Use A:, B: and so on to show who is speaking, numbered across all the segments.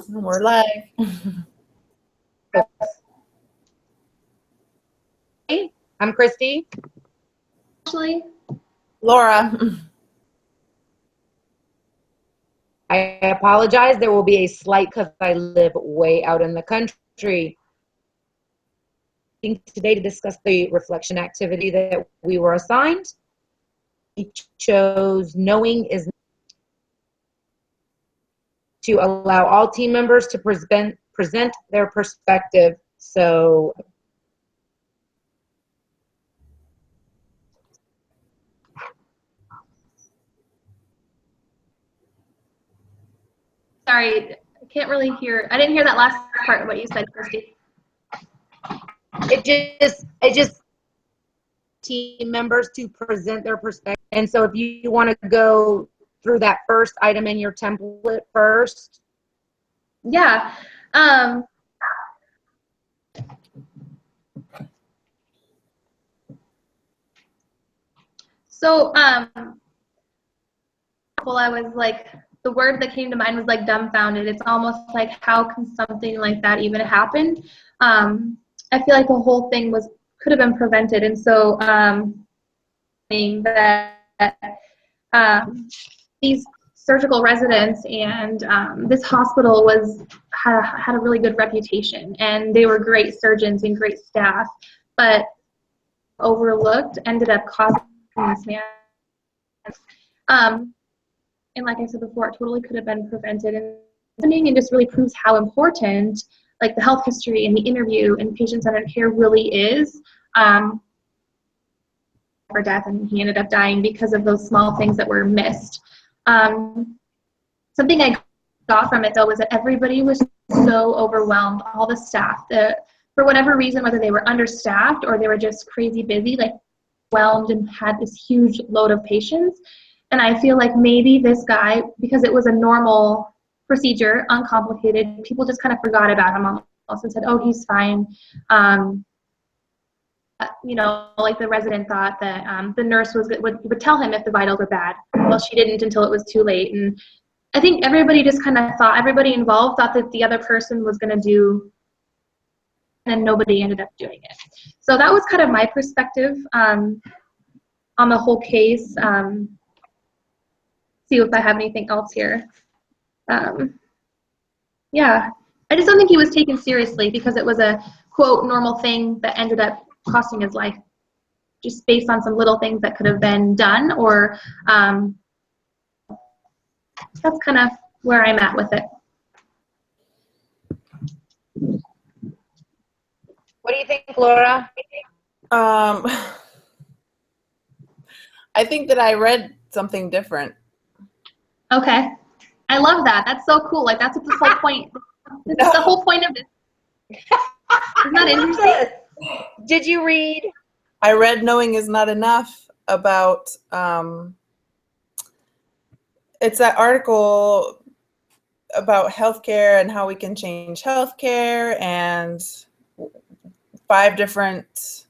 A: We're live.
B: Hey, I'm Christy.
C: Ashley.
A: Laura.
B: I apologize. There will be a slight because I live way out in the country. Today to discuss the reflection activity that we were assigned. We chose knowing is to allow all team members to present their perspective. So
C: Sorry, I can't really hear. I didn't hear that last part of what you said, Christy.
B: it just team members to present their perspective. And so if you want to go through that first item in your template first.
C: Yeah. Well, I was like, the word that came to mind was like dumbfounded. It's almost like, how can something like that even happen? I feel like the whole thing could have been prevented. And so these surgical residents and this hospital had a really good reputation, and they were great surgeons and great staff, but overlooked ended up causing this man. And like I said before, it totally could have been prevented, and just really proves how important like the health history and the interview and patient-centered care really is for death, and he ended up dying because of those small things that were missed. Something I got from it though was that everybody was so overwhelmed, all the staff, for whatever reason, whether they were understaffed or they were just crazy busy, like overwhelmed and had this huge load of patients. And I feel like maybe this guy, because it was a normal procedure, uncomplicated, people just kind of forgot about him almost and said, oh, he's fine. You know, like the resident thought that the nurse would tell him if the vitals were bad. Well, she didn't until it was too late. And I think everybody just kind of thought, everybody involved thought that the other person was going to do, and nobody ended up doing it. So that was kind of my perspective on the whole case. See if I have anything else here. Yeah, I just don't think he was taken seriously because it was a, quote, normal thing that ended up costing his life just based on some little things that could have been done, or that's kind of where I'm at with it.
B: What do you think, Laura?
A: I think that I read something different.
C: Okay. I love that. That's so cool. Like, that's what the whole point. That's the whole point of this. Isn't that interesting?
B: Did you read?
A: I read Knowing is Not Enough about, it's that article about healthcare and how we can change healthcare, and 5 different,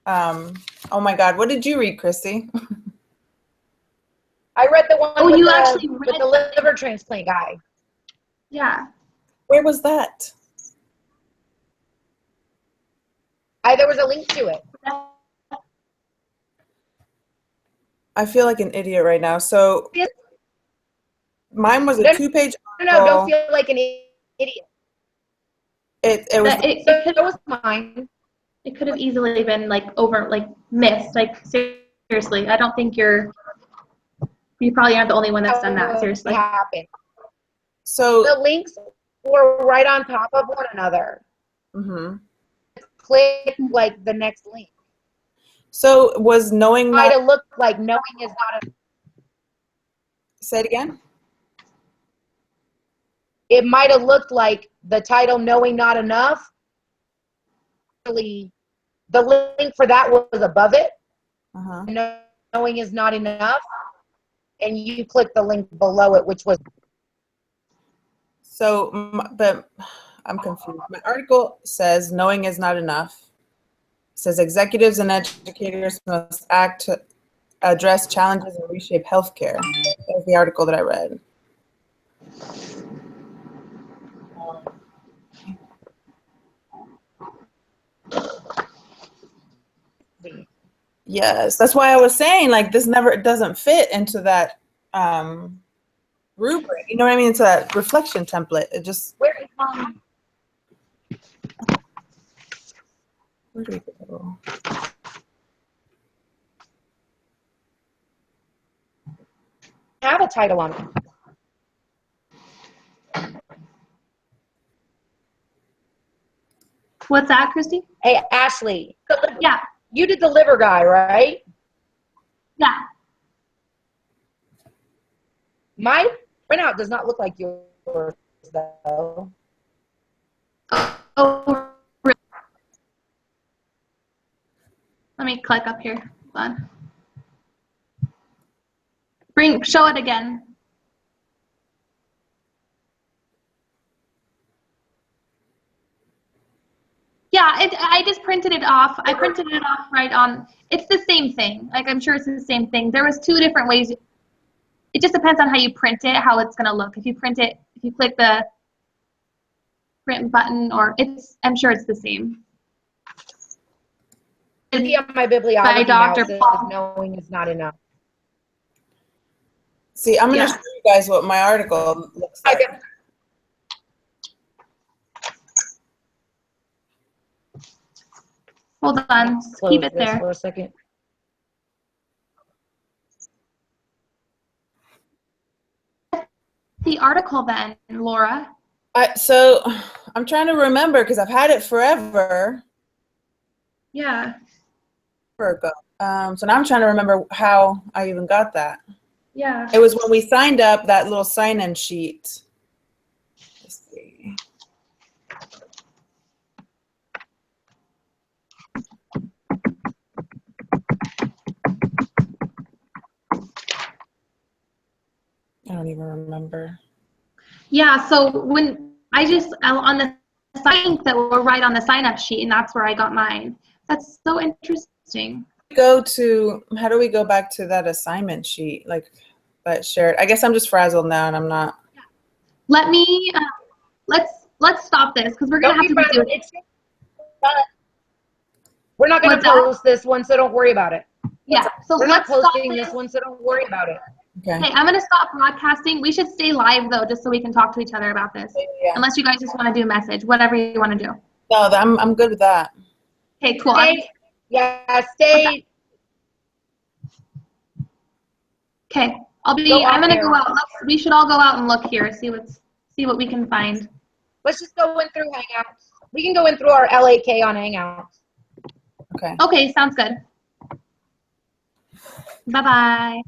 A: oh my God, what did you read, Christy?
B: I read the one
C: with
B: the liver transplant guy.
C: Yeah.
A: Where was that?
B: There was a link to it.
A: I feel like an idiot right now. So mine was a 2-page
B: article. No, don't feel like an idiot.
C: It
B: was mine.
C: It could have easily been missed. Like, seriously, I don't think you probably aren't the only one that's done that. Seriously.
B: Happened.
A: So
B: the links were right on top of one another.
A: Mm-hmm.
B: Click like the next link.
A: So was Knowing
B: might have looked like Knowing is Not Enough.
A: Say it again.
B: It might have looked like the title Knowing Not Enough. Really, the link for that was above it. Knowing is Not Enough. And you click the link below it, which was.
A: So, but I'm confused. My article says Knowing is Not Enough. It says executives and educators must act to address challenges and reshape healthcare. That was the article that I read. Yes, that's why I was saying like this never it doesn't fit into that rubric. You know what I mean? Into that reflection template. It just
B: Where
A: where do we go?
B: have a title on it.
C: What's that, Christy?
B: Hey, Ashley.
C: Yeah.
B: You did the liver guy, right?
C: Yeah.
B: My printout does not look like yours, though.
C: Oh, really? Let me click up here. Hold on. Show it again. Yeah, I just printed it off. I printed it off right on. It's the same thing. Like, I'm sure it's the same thing. There was 2 different ways. It just depends on how you print it, how it's going to look. If you print it, if you click the print button, or I'm sure it's the same.
B: See on my bibliography now,
C: Dr.
B: it says
C: Paul.
B: knowing is not enough.
A: See, I'm going to show you guys what my article looks like.
C: Hold on. Keep it there.
B: For a second.
C: The article then, Laura.
A: So I'm trying to remember because I've had it forever.
C: Yeah.
A: Ago. So now I'm trying to remember how I even got that.
C: Yeah.
A: It was when we signed up that little sign-in sheet. Let's see. I don't even remember.
C: Yeah, so when I just on the signs that were right on the sign-up sheet, and that's where I got mine. That's so interesting.
A: How do we go back to that assignment sheet, like that shared? I guess I'm just frazzled now, and I'm not.
C: Let me let's stop this because we're gonna have to do it.
B: We're not gonna post this one, so don't worry about it.
C: Yeah, so
B: we're not
C: let's
B: posting this one, so don't worry about it.
A: Okay.
C: Hey, I'm gonna stop broadcasting. We should stay live though, just so we can talk to each other about this.
A: Yeah.
C: Unless you guys just want to do a message, whatever you want to do.
A: No, I'm good with that.
C: Okay, cool.
B: Stay.
C: Okay, I'm gonna go out. We should all go out and look here, see what we can find.
B: Let's just go in through Hangouts. We can go in through our LAK on Hangouts.
C: Okay, sounds good. Bye-bye.